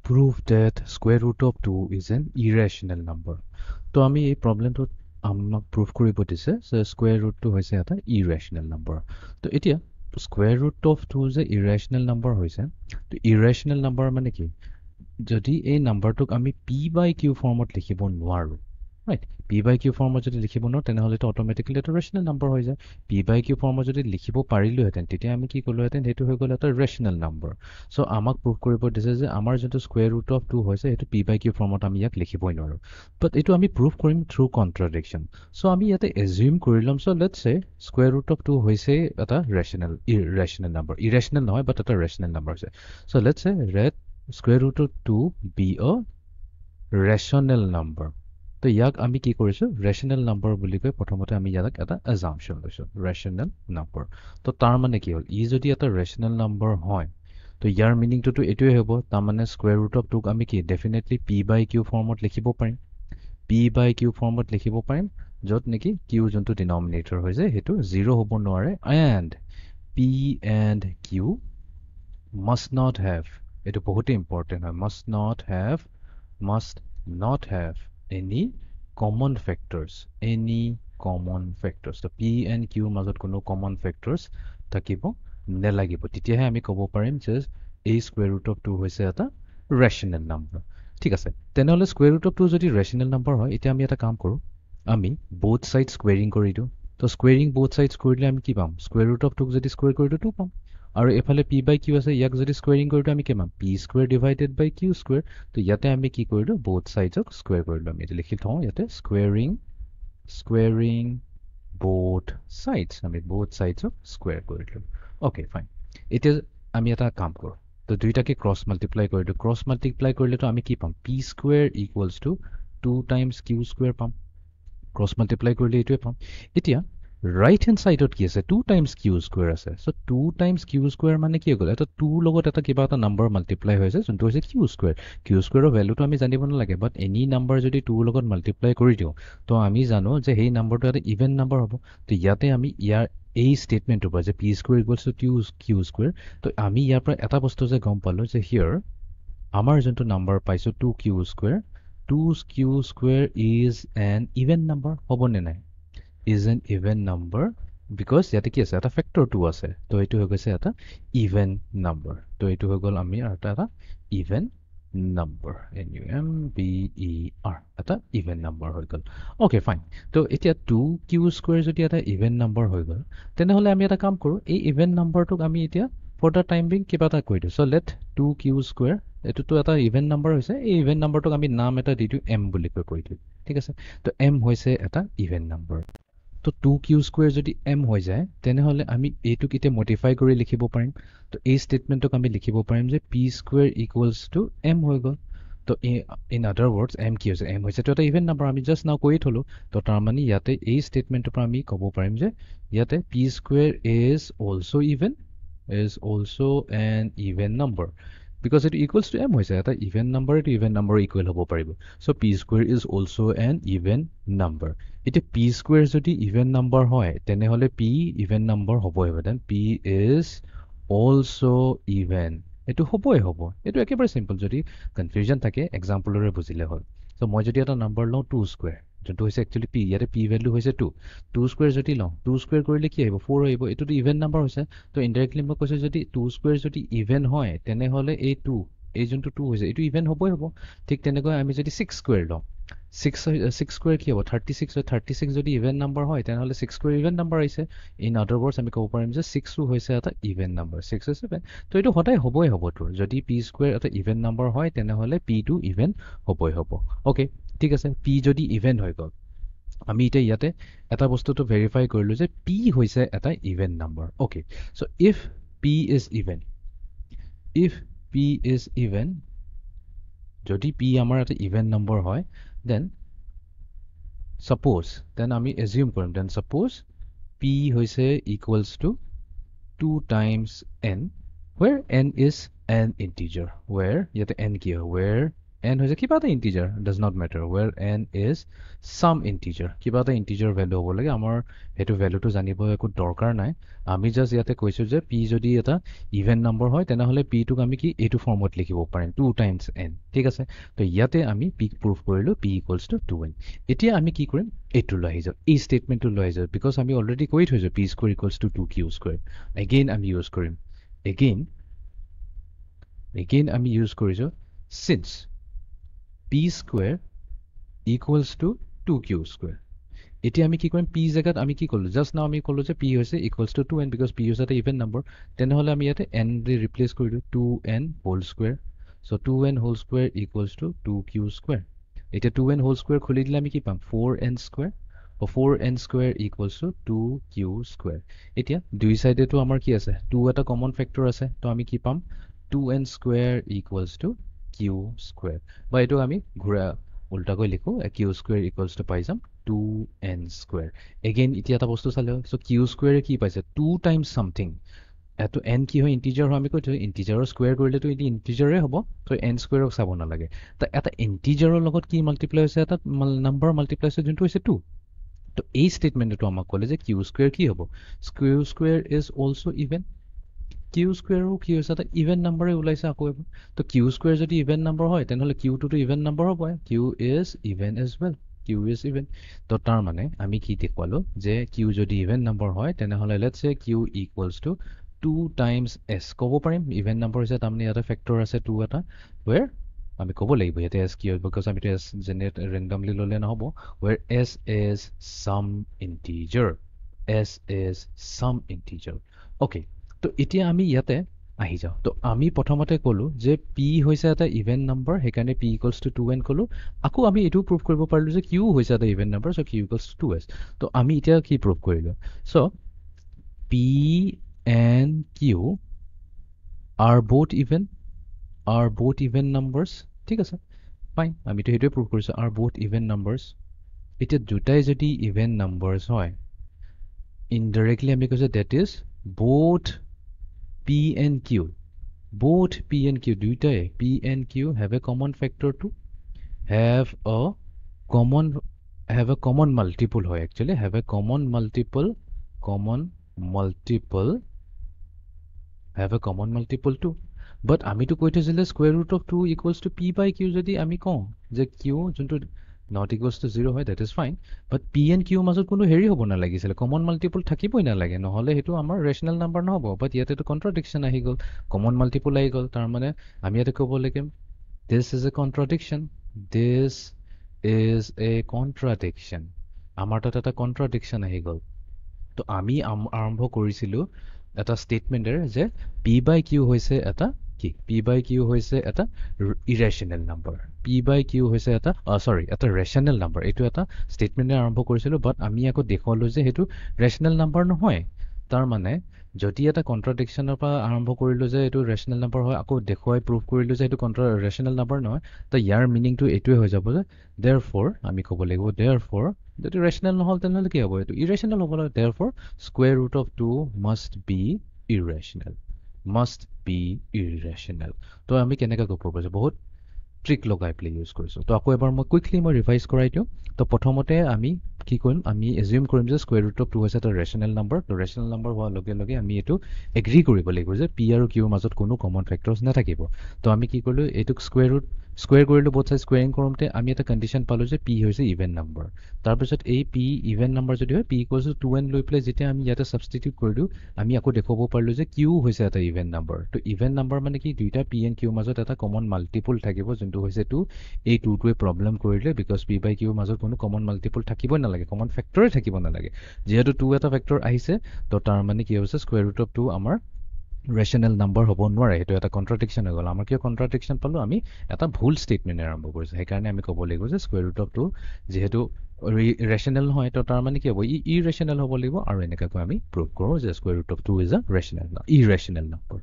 prove that square root of 2 is an irrational number. তো আমি এই প্ৰবলেমটোত আমাক প্ৰুভ কৰিব দিছে যে স্কুৱেৰ ৰুটটো হৈছে এটা ইৰেশ্যনেল নাম্বাৰ। তো এতিয়া স্কুৱেৰ ৰুট অফ 2 যে ইৰেশ্যনেল নাম্বাৰ হৈছে, তো ইৰেশ্যনেল নাম্বাৰ মানে কি? যদি এই নাম্বাৰটোক আমি পি বাই কিউ ফৰ্মত লিখিব নোৱাৰোঁ, ৰাইট? পি বাই কিউ ফৰ্মত যদি লিখিব নোৱাৰোঁ তেনেহ'লে এইটো অট'মেটিকেলি এটা ৰেশ্যনেল নাম্বাৰ হৈ যায়। পি বাই কিউ ফৰ্মত যদি লিখিব পাৰিলোহেঁতেন তেতিয়া আমি কি ক'লোহেঁতেন, সেইটো হৈ গ'ল এটা ৰেশ্যনেল নাম্বাৰ। চ' আমাক প্ৰুভ কৰিব দিছে যে আমাৰ যোনটো স্কুৱেৰ ৰুট অফ 2 হৈছে সেইটো পি বাই কিউ ফৰ্মত আমি ইয়াক লিখিবই নোৱাৰোঁ। বাট এইটো আমি প্ৰুভ কৰিম থ্ৰু কণ্ট্ৰাডিকশ্যন। চ' আমি ইয়াতে এজিউম কৰি ল'ম, চ' let's say square root of 2 হৈছে এটা ৰেশ্যনেল নাম্বাৰ, ইৰেশ্যনেল নহয় বাট এটা ৰেশ্যনেল নাম্বাৰ হৈছে। So' let's say square root of 2 be a rational number. তো ইয়াক আমি কি কৰিছোঁ, ৰেশ্যনেল নাম্বাৰ বুলি কৈ প্ৰথমতে আমি ইয়াক এটা এজাম্পশ্যন লৈছোঁ, ৰেশ্যনেল নাম্বাৰ। তো তাৰ মানে কি হ'ল, ই যদি এটা ৰেশ্যনেল নাম্বাৰ হয় তো ইয়াৰ মিনিংটোতো এইটোৱে হ'ব, তাৰমানে স্কুৱেৰ ৰুট অফ 2ক আমি কি ডেফিনেটলি পি বাই কিউ ফৰ্মত লিখিব পাৰিম। পি বাই কিউ ফৰ্মত লিখিব পাৰিম, য'ত নেকি কিউ যোনটো ডিনমিনেটৰ হৈ যায় সেইটো 0 হ'ব নোৱাৰে। And P and Q must not have, এইটো বহুতেই ইম্পৰ্টেণ্ট হয়, must not have any common factors, তো p and q মাজত কোনো common factors থাকিব নেলাগিব, তেতিয়াহে আমি ক'ব পাৰিম যে এই স্কুৱেৰ ৰুট অফ 2 হৈছে এটা ৰেশ্যনেল নাম্বাৰ। ঠিক আছে, তেনেহ'লে স্কুৱেৰ ৰুট অফ 2 যদি ৰেশ্যনেল নাম্বাৰ হয়, এতিয়া আমি এটা কাম কৰোঁ, আমি বোথ ছাইড স্কুৱেৰিং কৰি দিওঁ। তো স্কুৱেৰিং বোথ ছাইডছ কৰিলে আমি কি পাম, স্কুৱেৰ ৰুট অফ 2ক যদি স্কুৱেৰ কৰি দিওঁ 2 পাম। আৰু এফালে পি বাই কিউ আছে, ইয়াক যদি স্কুৱেৰিং কৰি দিওঁ আমি কি পাম, পি স্কুৱেৰ ডিভাইডেড বাই কিউ স্কুৱেৰ। তো ইয়াতে আমি কি কৰিলোঁ, বোথ ছাইডছক স্কুৱেৰ কৰিলোঁ। আমি এইটো লিখি থওঁ ইয়াতে, স্কুৱেৰিং বোথ ছাইডছ, আমি বোথ ছাইডছক স্কুৱেৰ কৰিলোঁ। Okay fine. এতিয়া আমি এটা কাম কৰোঁ, তো দুইটাকে ক্ৰছ মাল্টিপ্লাই কৰি দিওঁ। ক্ৰছ মাল্টিপ্লাই কৰিলেতো আমি কি পাম, P square equals to 2 times Q square পাম। ক্ৰছ মাল্টিপ্লাই কৰিলে এইটোৱে পাম। এতিয়া ৰাইট হেণ্ড ছাইডত কি আছে, 2 টাইমছ কিউ স্কুৱেৰ আছে। চ' 2 টাইমছ কিউ স্কুৱেৰ মানে কি হৈ গ'ল, এটা 2 লগত এটা কিবা এটা নাম্বাৰ মাল্টিপ্লাই হৈছে যোনটো হৈছে কিউ স্কুৱেৰ। কিউ স্কুৱেৰৰ ভেলুটো আমি জানিব নালাগে, বাট এনি নাম্বাৰ যদি 2 লগত মাল্টিপ্লাই কৰি দিওঁ তো আমি জানো যে সেই নাম্বাৰটো এটা ইভেন নাম্বাৰ হ'ব। তো ইয়াতে আমি ইয়াৰ এই ষ্টেটমেণ্টটোৰ পৰা যে P square equals to Q square, তো আমি ইয়াৰ পৰা এটা বস্তু যে গম পালোঁ যে হিয়ৰ আমাৰ যোনটো নাম্বাৰ পাইছোঁ 2 Q square is an even number, হ'বনে নাই? Is an even number, because ইয়াতে কি আছে, এটা ফেক্টৰ 2 আছে। তো এইটো হৈ গৈছে এটা ইভেন নাম্বাৰ। তো এইটো হৈ গ'ল আমি এটা ইভেন নাম্বাৰ, NUMBER, এটা ইভেন নাম্বাৰ হৈ গ'ল। Okay fine. তো এতিয়া 2 কিউ স্কুৱেৰ যদি এটা ইভেন নাম্বাৰ হৈ গ'ল, তেনেহ'লে আমি এটা কাম কৰোঁ, এই ইভেন নাম্বাৰটোক আমি এতিয়া ফৰ দ্য টাইম বিং কিবা এটা কৰি দিওঁ। চ' লেট 2 কিউ স্কুৱেৰ, এইটোতো এটা ইভেন নাম্বাৰ হৈছে, এই ইভেন নাম্বাৰটোক আমি নাম এটা দি দিওঁ এম বুলি কৈ দিওঁ। ঠিক আছে, তো এম হৈছে এটা ইভেন নাম্বাৰ। তো 2 কিউ স্কুৱেৰ যদি এম হৈ যায় তেনেহ'লে আমি এইটোক এতিয়া মডিফাই কৰি লিখিব পাৰিম। তো এই ষ্টেটমেণ্টটোক আমি লিখিব পাৰিম যে P square equals to M হৈ গ'ল। তো ইন আদাৰ ৱৰ্ডছ এম কি হৈছে, এম হৈছেতো এটা ইভেন নাম্বাৰ, আমি জাষ্ট নাও কৈয়ে থ'লোঁ। তো তাৰমানে ইয়াতে এই ষ্টেটমেণ্টটোৰ পৰা আমি ক'ব পাৰিম যে ইয়াতে P square is also' an even number, because এইটো ইকুৱেলছ টু এম হৈছে, এটা ইভেন নাম্বাৰ, এইটো ইভেন নাম্বাৰ ইকুৱেল হ'ব পাৰিব। So' P square is also' an even number. এতিয়া পি স্কুৱেৰ যদি ইভেন নাম্বাৰ হয় তেনেহ'লে পি ইভেন নাম্বাৰ হ'বই হ'ব, then P is also' even, এইটো হ'বই হ'ব। এইটো একেবাৰে চিম্পল, যদি কনফিউজন থাকে এক্সাম্পলৰে বুজিলে হ'ল। চ' মই যদি এটা নাম্বাৰ লওঁ 2 স্কুৱেৰ, যোনটো হৈছে একচুৱেলি পি, ইয়াতে পি ভেলু হৈছে 2 স্কুৱেৰ যদি লওঁ, 2 স্কুৱেৰ কৰিলে কি আহিব, 4 আহিব। এইটোতো ইভেন নাম্বাৰ হৈছে। তো ইনডাইৰেক্টলি মই কৈছোঁ যদি 2 স্কুৱেৰ যদি ইভেন হয় তেনেহ'লে এই যোনটো 2 হৈছে এইটো ইভেন হ'বই হ'ব। ঠিক তেনেকৈ আমি যদি 6 স্কুৱেৰ লওঁ, 6 স্কুৱেৰ কি হ'ব, 36 হয়। 36 যদি ইভেন নাম্বাৰ হয় তেনেহ'লে 6 স্কুৱেৰ ইভেন নাম্বাৰ আহিছে। ইন আদাৰ ৱৰ্ডছ আমি ক'ব পাৰিম যে 6ও হৈছে এটা ইভেন নাম্বাৰ, 6 হৈছে ইভেন। তো এইটো সদায় হ'বই হ'ব তোৰ, যদি পি স্কুৱেৰ এটা ইভেন নাম্বাৰ হয় তেনেহ'লে পিটো ইভেন হ'বই হ'ব। অ'কে ঠিক আছে, পি যদি ইভেন হৈ গ'ল, আমি এতিয়া ইয়াতে এটা বস্তুটো ভেৰিফাই কৰিলোঁ যে পি হৈছে এটা even number. Okay, so' if P is even, যদি পি আমাৰ এটা ইভেন নাম্বাৰ হয়, দেন আমি এজিউম কৰিম, দেন ছাপ'জ পি হৈছে equals to 2 times N, where N is N integer, where ইয়াতে এন কি হয়, ৱেৰ n হৈছে কিবা এটা integer does not matter where n is some integer কিবা এটা ইন্টিজাৰ ভ্যালু হ'ব লাগে আমাৰ হেতু ভ্যালুটো জানিব একো দৰকাৰ নাই আমি জাস্ট ইয়াতে কৈছো যে p যদি এটা ইভেন নম্বৰ হয় তেনেহলে p টোক আমি কি এইটো ফৰ্মত লিখিব পাৰিম 2 টাইমছ n ঠিক আছে তো ইয়াতে আমি p প্ৰুফ কৰিলো p = 2n এতিয়া আমি কি কৰিম এইটো লৈ আহি যাও এই ষ্টেটমেন্টটো লৈ আহি যাও বিকজ আমি অলৰেডি কৈ থৈছো p² = 2q² again আমি ইউজ কৰিম again আমি ইউজ কৰিছো since p² = 2q². এতিয়া আমি কি কৰিম p জায়গাত আমি কি কলো জাস্ট নাও আমি কলো যে p হৈছে equals to 2n because p is an even number তেনেহলে আমি ইয়াতে n দি ৰিপ্লেস কৰিলো 2n whole square so 2n whole square equals to 2q². এতিয়া 2n whole square খুলি দিলে আমি কি পাম 4n square or 4n square equals to 2q². এতিয়া দুই সাইডে তো আমাৰ কি আছে 2 এটা কমন ফ্যাক্টৰ আছে তো আমি কি পাম 2n square equals to q² বা এটো আমি ঘুৰা উল্টা কৈ লিখো q² equals to পাই যাম 2n². again এতিয়া এটা বস্তু চালে so q² কি পাইছে 2 times something এটো n কি হয় ইন্টিজাৰ হয় আমি কৈছো ইন্টিজাৰৰ স্কয়াৰ কৰিলে তো এটি ইন্টিজাৰে হ'ব তো n² ক চাব না লাগে তা এটা ইন্টিজাৰৰ লগত কি মাল্টিপ্লাই হৈছে এটা নাম্বাৰ মাল্টিপ্লাই হৈছে যোনটো হৈছে 2 তো এই স্টেটমেন্টটো আমাক ক'লে যে q² কি হ'ব q² is also even q² ও কি হৈছে এটা ইভেন নম্বৰে ওলাইছে আকৌ এবাৰ তো q² যদি ইভেন নম্বৰ হয় তেনেহলে q টো ইভেন নম্বৰ হ'ব q is even as well q is even তো তাৰ মানে আমি কি দেখুৱালো যে q যদি ইভেন নম্বৰ হয় তেনেহলে let's say q equals to 2 times s ক'ব পাৰিম ইভেন নম্বৰ হৈছে তাৰমানে ইয়াতে ফ্যাক্টৰ আছে 2 এটা where আমি ক'ব লাগিব ইয়াতে s কি হয় because আমি s জেনেৰেট randomly ললে নহব where s is some integer okay তো এতিয়া আমি ইয়াতে আহি যাও তো আমি প্ৰথমতে কলো যে p হৈছে এটা ইভেন নম্বৰ হেকাৰণে p = 2n কলো আকৌ আমি এটো প্ৰুফ কৰিব পাৰিলো যে q হৈছে এটা even number so q = 2s তো আমি এতিয়া কি প্ৰুফ কৰিলো so p and q are both even numbers ঠিক আছে ফাইন আমি তো হেটোৱে প্ৰুফ কৰিছো are both even numbers এতিয়া দুটাই যদি ইভেন নম্বৰস হয় indirectly আমি কৈছো that is both p and q দুইটাই p and q have a common factor to have a common multiple হয় actually have a common multiple too but আমি তো কৈ থৈছিলে square root of 2 equals to p by q যদি আমি কওঁ যে q যোনটো not equals to 0 হয় that is fine but p and q মাজত কোনো হেৰি হ'ব না লাগিছিল common multiple থাকিবই না লাগে নহলে হেতু আমাৰ rational number নহব but ইয়াতে তো contradiction আহি গল common multiple আহি গল তাৰ মানে আমি ইয়াতে ক'ব লাগে this is a contradiction আমাৰ তাত এটা contradiction আহি গল তো আমি আৰম্ভ কৰিছিলো এটা স্টেটমেন্টৰ যে p by q হৈছে এটা কি p by q হৈছে এটা irrational number p by q হৈছে এটা এটা rational number এটো এটা স্টেটমেন্টে আৰম্ভ কৰিছিলো বাট আমি আকৌ দেখুৱালো যে হেতু rational number নহয় তাৰ মানে যদি এটা কন্ট্ৰাডিকশনৰ পৰা আৰম্ভ কৰিলো যে এটো rational number হয় আকৌ দেখুৱাই প্ৰুফ কৰিলো যে এটো rational number নহয় তো ইয়াৰ মিনিংটো এটোৱে হৈ যাব যে therefore আমি ক'ব লাগিব therefore যদি rational নহল তেনেহলে কি হ'ব এটো irrational হ'ব therefore square root of 2 must be irrational তো আমি কেনেকা কৈ প্ৰুফ কৰিছো বহুত ট্ৰিক লগাই প্লে ইউজ কৰিছো তো আকৌ এবাৰ মই কুইকলি মই ৰিভাইজ কৰাই দিও তো প্ৰথমতে আমি কি কৰিম আমি এজিউম কৰিম যে square root of 2 হৈছে এটা rational number তো rational number হোৱাৰ লগে লগে আমি এটো এগ্ৰি কৰিব লাগিব যে p আৰু q মাজত কোনো কমন ফ্যাক্টৰস নাথাকিব তো আমি কি কৰিলো এটো স্কয়াৰ কৰিলো both side squaring কৰোতে আমি এটা কন্ডিশন পালো যে p হৈছে ইভেন নম্বৰ তাৰ পিছত এই p ইভেন নম্বৰ যদি হয় p = 2n লৈ প্লে যেতিয়া আমি ইয়াতে সাবস্টিটিউট কৰিলো আমি আকৌ দেখুৱাব পাৰিলো যে q হৈছে এটা ইভেন নম্বৰ তো ইভেন নম্বৰ মানে কি দুইটা p and q মাজত এটা কমন মাল্টিপল থাকিব যোনটো হৈছে 2 এই 2 টোৱে প্ৰবলেম কৰিলে বিকজ p by q মাজত কোনো কমন মাল্টিপল থাকিব না লাগে কমন ফ্যাক্টৰে থাকিব না লাগে যেহেতু 2 এটা ফ্যাক্টৰ আহিছে তো তাৰ মানে কি হৈছে square root of 2 আমাৰ rational number হ'ব নোৱাৰে এটো এটা কন্ট্ৰাডিকশন হৈ গল আমাৰ কি কন্ট্ৰাডিকশন পালো আমি এটা ভুল স্টেটমেন্ট আৰম্ভ কৰিছো হেকাৰণে আমি ক'ব লাগিব যে square root of 2 যেহেতু rational নহয় তো তাৰ মানে কি হ'ব irrational হ'ব লাগিব আৰু এনেকৈ আমি প্ৰুফ কৰো যে square root of 2 is a irrational number